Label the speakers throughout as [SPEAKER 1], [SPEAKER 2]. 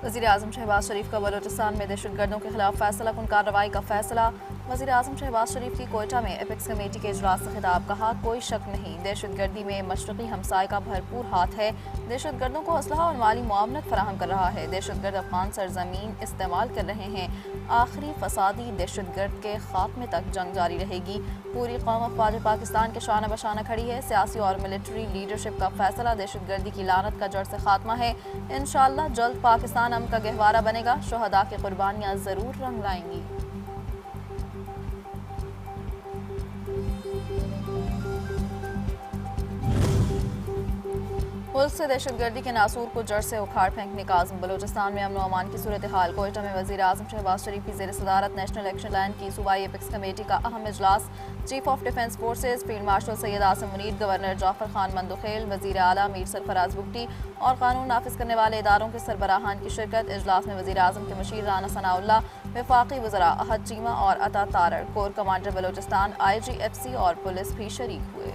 [SPEAKER 1] वज़ीर आज़म शहबाज शरीफ का बलोचिस्तान में दहशतगर्दों के खिलाफ फैसला कुन कार्रवाई का फैसला। वज़ीर आज़म शहबाज शरीफ की कोयटा में एपेक्स कमेटी के इजलास से खिताब। कहा, कोई शक नहीं दहशतगर्दी में मशरक़ी हमसाये का भरपूर हाथ है। दहशतगर्दों को असलहा और माली मुआवनत फराहम कर रहा है। दहशतगर्द अफगान सरजमीन इस्तेमाल कर रहे हैं। आखिरी फसादी दहशतगर्द के खात्मे तक जंग जारी रहेगी। पूरी कौम अफवाज पाकिस्तान के शाना बशाना खड़ी है। सियासी और मिलिट्री लीडरशिप का फैसला दहशतगर्दी की लानत का जड़ से खात्मा है। इंशाअल्लाह जल्द पाकिस्तान अमन का गहवारा बनेगा। शोहदा की कुर्बानियाँ ज़रूर रंग लाएंगी। मुल्क से दहशतगर्दी के नासूर को जड़ से उखाड़ फेंकने का आज़म। बलोचिस्तान में अमन व अमान की सूरत हाल। कोयटा में वज़ीर आज़म शहबाज शरीफ की ज़ेर सदारत नेशनल एक्शन प्लान की सूबाई एपेक्स कमेटी का अहम इजलास। Chief of defence forces field marshal Syed Asim Munir, governor Jafar Khan Mandokhel, वज़ीर आला मीर सरफराज बुगटी और कानून नाफिज करने वाले इदारों के सरबराहान की शिरकत। इजलास में वज़ीर आज़म के मशीर राना सनाउल्लाह, वफाकी वज़रा अहद चीमा और अता Tarar, core commander Balochistan, IGFC और पुलिस भी शरीक हुए।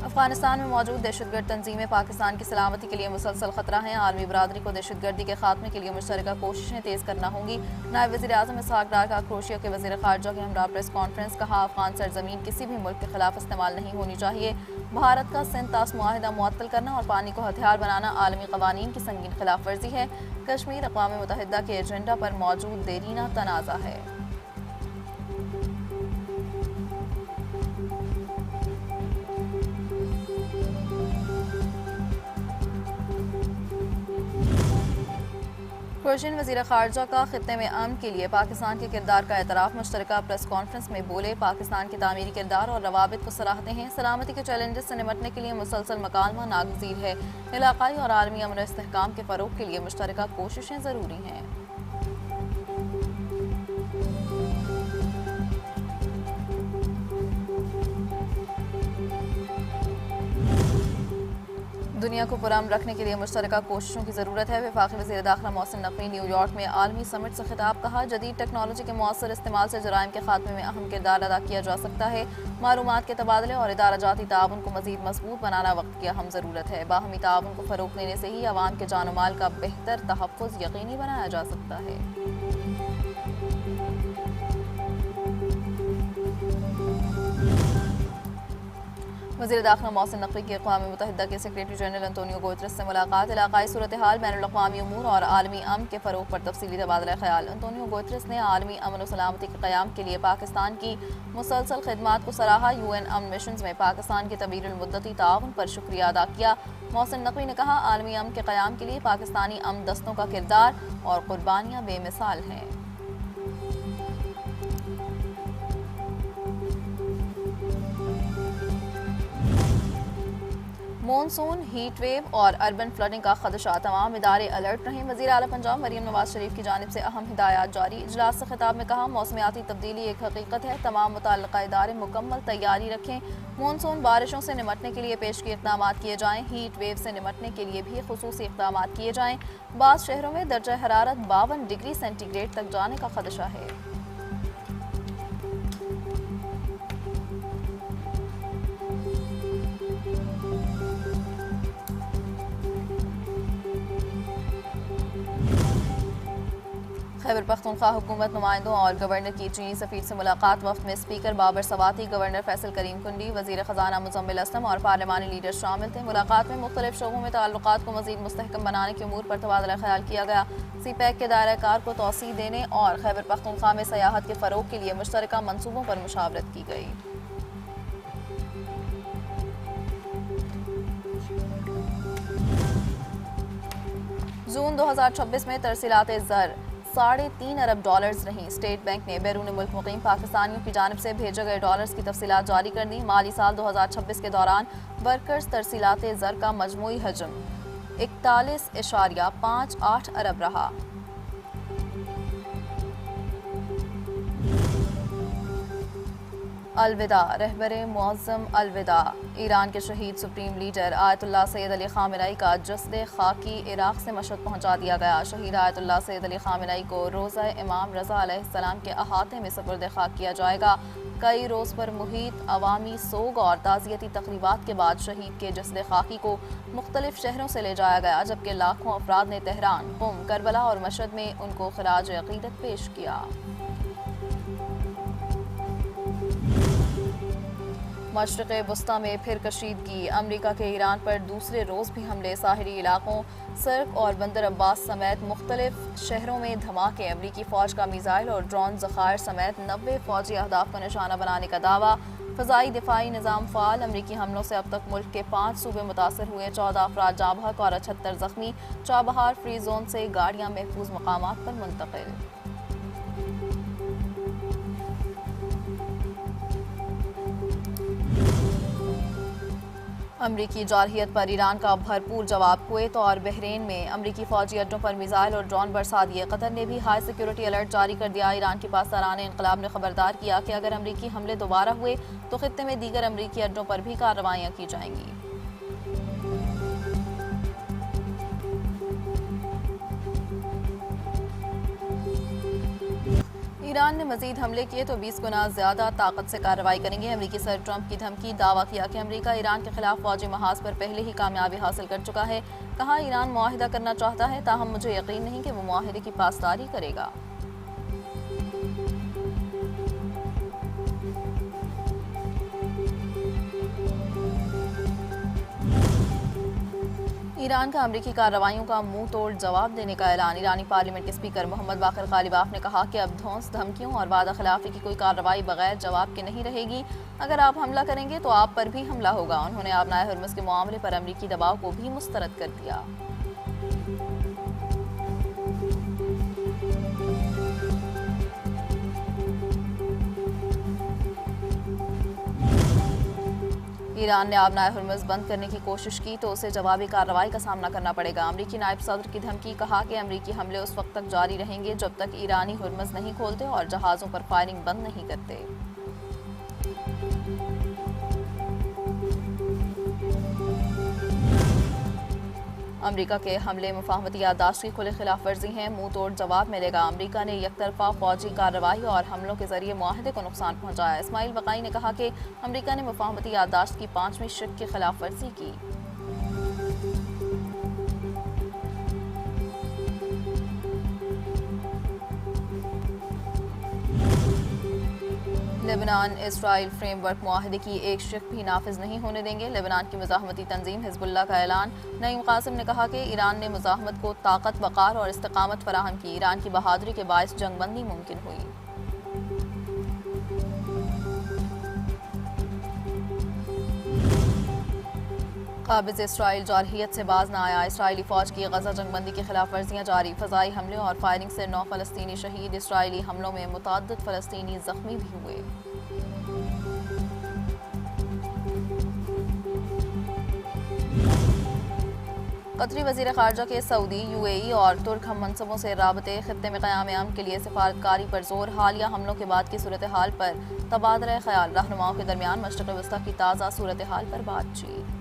[SPEAKER 1] अफगानिस्तान में मौजूद दहशतगर्द तंजीमें पाकिस्तान की सलामती के लिए मुसलसल खतरा हैं। आलमी बरादरी को दहशतगर्दी के खात्मे के लिए मुश्तरका कोशिशें तेज़ करना होंगी। नायब वज़ीर आज़म इसहाक डार का क्रोशिया के वज़ीर ख़ारजा के हमरा प्रेस कॉन्फ्रेंस। कहा, अफगान सरजमीन किसी भी मुल्क के खिलाफ इस्तेमाल नहीं होनी चाहिए। भारत का सिंध तास मुआहिदा मुअत्तल करना और पानी को हथियार बनाना आलमी क़वानीन की संगीन खिलाफ वर्जी है। कश्मीर अक़वाम मुत्तहिदा के एजेंडा पर मौजूद देरीना तनाज़ा है। पर्शियन वज़ीर ख़ारजा का ख़ित्ते में अमन के लिए पाकिस्तान के किरदार का एतराफ़। मुश्तरका प्रेस कॉन्फ्रेंस में बोले, पाकिस्तान के तामीरी किरदार और रवाबित को सराहते हैं। सलामती के चैलेंजेस से निमटने के लिए मुसलसल मकालमा नागज़ीर है। इलाक़ाई और आलमी अमन व इस्तेहकाम के फ़रोग़ के लिए मुश्तरका कोशिशें ज़रूरी हैं। दुनिया को पुरअमन रखने के लिए मुश्तरका कोशिशों की ज़रूरत है। वफाकी वज़ीर दाखिला मोहसिन नकवी न्यूयॉर्क में आलमी समिट से खिताब। कहा, जदीद टेक्नोलॉजी के मौसर इस्तेमाल से जराइम के खात्मे में अहम किरदार अदा किया जा सकता है। मालूमात के तबादले और इदारा जाती ताउन को मज़ीद मजबूत बनाना वक्त की अहम ज़रूरत है। बाहमी ताउन को फ़रोग़ देने से ही अवाम के जान माल का बेहतर तहफ़्फ़ुज़ यकीनी बनाया जा सकता है। वज़ीर दाखिला मोहसिन नकवी की अक़वाम मुत्तहिदा के सेक्रेटरी जनरल अंतोनियो गुतरेस से मुलाकात। इलाक़ाई सूरत हाल, बैनुल अक़वामी उमूर और आलमी अमन के फ़रोग़ पर तफ़सीली तबादला ख़याल। अंतोनियो गुतरेस ने आलमी अमन व सलामती के क़याम के लिए पाकिस्तान की मुसलसल खिदमात को सराहा। UN अमन मिशन में पाकिस्तान के तवील मुद्दती ताउन पर शुक्रिया अदा किया। मोहसिन नकवी ने कहा, आलमी अमन के क़याम के लिए पाकिस्तानी अमन दस्तों का किरदार और कुर्बानियाँ बेमिसाल हैं। मॉनसून, हीट वेव और अर्बन फ्लडिंग का खदशा, तमाम इदारे अलर्ट रहें। वज़ीर आला पंजाब मरीम नवाज शरीफ की जानिब से अहम हिदायत जारी। इजलास से खिताब में कहा, मौसमियाती तब्दीली एक हकीकत है। तमाम मुतल्लिक़ा इदारे मुकम्मल तैयारी रखें। मॉनसून बारिशों से निमटने के लिए पेशगी इक़दाम किए जाएँ। हीट वेव से निमटने के लिए भी खुसूसी इक़दाम किए जाएँ। बाज़ शहरों में दर्जा हरारत 52 डिग्री सेंटीग्रेड तक जाने का खदशा है। खैबर पख्तूनख्वा हुकूमत नुमाइंदों और गवर्नर की चीनी सफ़ीर से मुलाकात। वफ्त में स्पीकर बाबर सवाती, गवर्नर फैसल करीम कुंडी, वज़ीर ख़जाना मुज़म्मिल असलम और पार्लिमानी लीडर शामिल थे। मुलाकात में मुख्तलिफ शोबों में ताल्लुकात को मज़ीद मुस्तहकम बनाने के उमूर पर तबादला ख्याल किया गया। CPEC के दायरा कार को तोसी देने और खैबर पख्तूनख्वा में सयाहत के फ़रोग़ के लिए मुश्तरका मनसूबों पर मुशावरत की गई। जून 2026 में तरसीलात ज़र $3.5 अरब रहीं। स्टेट बैंक ने बैरून मुल्क मुकीम पाकिस्तानियों की जानिब से भेजे गए डॉलर्स की तफसीलात जारी कर दी। माली साल 2026 के दौरान वर्कर्स तरसीलात ज़र का मजमूई हजम 41.58 अरब रहा। अलविदा रहबरे मुअज़्ज़म अलविदा। ईरान के शहीद supreme leader Ayatollah Syed Ali Khamenei का जस्द खाकी इराक़ से मशहद पहुँचा दिया गया। शहीद आयतुल्लाह सैयद अली ख़ामेनी को रोज़ा इमाम रज़ा अलैहिस्सलाम के अहाते में सुपुर्द खाक किया जाएगा। कई रोज़ पर मुहित अवामी सोग और ताज़ियती तक़रीबात के बाद शहीद के जस्द खाकी को मुख्तलिफ शहरों से ले जाया गया, जबकि लाखों अफराद ने तेहरान, कुम, करबला और मशहद में उनको खिराज अक़ीदत पेश किया। मशरिक़ वस्ता में फिर कशीदगी, अमरीका के ईरान पर दूसरे रोज़ भी हमले, साहिली इलाकों सर्क और बंदर अब्बास समेत मुख्तलिफ शहरों में धमाके, अमरीकी फ़ौज का मिसाइल और ड्रोन ज़खायर समेत 90 फ़ौजी अहदाफ को निशाना बनाने का दावा। फ़ज़ाई दिफाई निज़ाम फ़ाल, अमरीकी हमलों से अब तक मुल्क के 5 सूबे मुतासर हुए, 14 अफराद जाँ बहक और 78 ज़ख्मी। चाबहार फ्री जोन से गाड़ियाँ महफूज मकामात पर मुंतकिल। अमरीकी जारहियत पर ईरान का भरपूर जवाब, कुवैत और बहरीन में अमरीकी फ़ौजी अड्डों पर मिसाइल और ड्रोन बरसा दिए। कतर ने भी हाई सिक्योरिटी अलर्ट जारी कर दिया। ईरान के पासदारान इनकलाब ने खबरदार किया कि अगर अमरीकी हमले दोबारा हुए तो खित्ते में दीगर अमरीकी अड्डों पर भी कार्रवाइयाँ की जाएंगी। ईरान ने मजीद हमले किए तो 20 गुना ज्यादा ताकत से कार्रवाई करेंगे। अमरीकी सदर ट्रंप की धमकी, दावा किया कि अमरीका ईरान के खिलाफ फौजी महाज पर पहले ही कामयाबी हासिल कर चुका है। कहा, ईरान मुआहिदा करना चाहता है, ताहम मुझे यकीन नहीं कि वो मुआहिदे की पासदारी करेगा। ईरान का अमरीकी कार्रवाइयों का मुंह तोड़ जवाब देने का ऐलान। ईरानी पार्लियामेंट के स्पीकर मोहम्मद बाकर गालिबाफ ने कहा कि अब धौंस, धमकियों और वादा खिलाफी की कोई कार्रवाई बगैर जवाब के नहीं रहेगी। अगर आप हमला करेंगे तो आप पर भी हमला होगा। उन्होंने आबनाए हुर्मुज़ के मामले पर अमरीकी दबाव को भी मुस्तरद कर दिया। ईरान ने आबनाए हुर्मुज़ बंद करने की कोशिश की तो उसे जवाबी कार्रवाई का सामना करना पड़ेगा। अमरीकी नायब सदर की धमकी, कहा कि अमरीकी हमले उस वक्त तक जारी रहेंगे जब तक ईरानी हुर्मुज़ नहीं खोलते और जहाज़ों पर फायरिंग बंद नहीं करते। अमरीका के हमले मुफाहमती याददाश्त की खुली खिलाफ वर्जी हैं, मुंह तोड़ जवाब मिलेगा। अमरीका ने एकतरफा फौजी कार्रवाई और हमलों के जरिए मुआहदे को नुकसान पहुंचाया। इस्माइल बकाई ने कहा कि अमरीका ने मुफाहमती याददाश्त की 5वीं शिक की खिलाफ वर्जी की। लेबनान इसराइल फ्रेमवर्क मुआहदे की एक शिक भी नाफिज नहीं होने देंगे। लेबनान की मुजाहमती तंजीम हिजबुल्लाह का ऐलान। नईम कासिम ने कहा कि ईरान ने मुजाहमत को ताकत, वक़ार और इस्तिकामत फराहम की। ईरान की बहादुरी के बायस जंगबंदी मुमकिन हुई। काबिज़ इसराइल जारहियत से बाज न आया। इसराइली फ़ौज की गजा जंगबंदी की खिलाफ वर्जियाँ जारी। फ़ज़ाई हमले और फायरिंग से 9 फ़लस्तीनी शहीद। इसराइली हमलों में मुतअद्दिद फ़लस्तीनी ज़ख्मी भी हुए। कतरी वज़ीर ख़ारजा के सऊदी, UAE और तुर्क हम मनसबों से राबते, खित्ते में क़याम अमन के लिए सिफारतकारी पर जोर। हालिया हमलों के बाद की सूरत हाल पर तबादला ख्याल। रहनुमाओं के दरमियान मशरिक़ वस्ता की ताज़ा सूरत हाल पर बातचीत।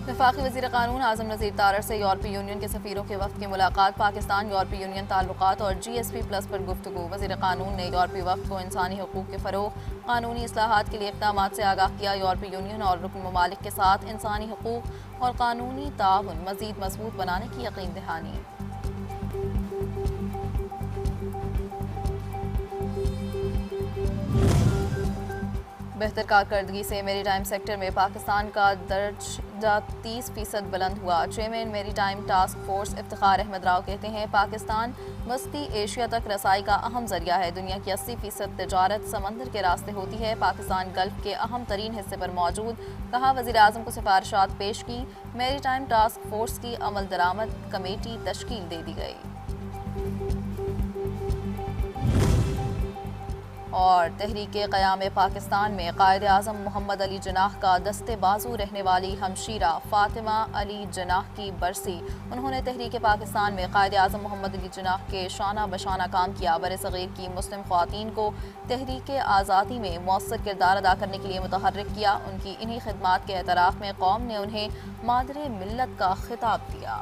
[SPEAKER 1] वफाकी वज़ीर क़ानून आज़म नज़ीर तारड़ से यूरोपीय यूनियन के सफ़ीरों के वफ़द की मुलाकात। पाकिस्तान यूरोपीय यूनियन ताल्लुकात और GSP+ पर गुफ्तगू। वज़ीर क़ानून ने यूरोपीय वफ़द को इंसानी हकूक़ के फ़रोग़, क़ानूनी इस्लाहात के लिए इक़दामात से आगाह किया। यूरोपीय यूनियन और रुकन ममालिक के साथ इंसानी हकूक़ और क़ानूनी ताउन मज़ीद मज़बूत बनाने की यकीन दहानी। बेहतर कारकर्दगी से मेरी टाइम सेक्टर में पाकिस्तान का दर्जा 30% बुलंद हुआ। Chairman maritime task force Iftikhar Ahmed Rao कहते हैं, पाकिस्तान वस्ती एशिया तक रसाई का अहम जरिया है। दुनिया की 80% तजारत समंदर के रास्ते होती है। पाकिस्तान गल्फ के अहम तरीन हिस्से पर मौजूद। कहा, वज़ीर आज़म को सिफारिशात पेश की। मेरी टाइम टास्क फोर्स की अमल दरामद कमेटी तश्कील दे दी गई। और तहरीके क़याम पाकिस्तान में कायद आज़म मोहम्मद अली जिन्नाह का दस्ते बाजू रहने वाली हमशीरा फ़ातिमा अली जिन्नाह की बरसी। उन्होंने तहरीके पाकिस्तान में कायद आज़म मोहम्मद अली जिन्नाह के शाना बशाना काम किया। बरसग़ीर की मुस्लिम ख़वातीन को तहरीके आज़ादी में मौसर किरदार अदा करने के लिए मुतहर्रिक किया। उनकी इन्हीं खिदमात के एतराफ़ में कौम ने उन्हें मादरे मिल्लत का खिताब दिया।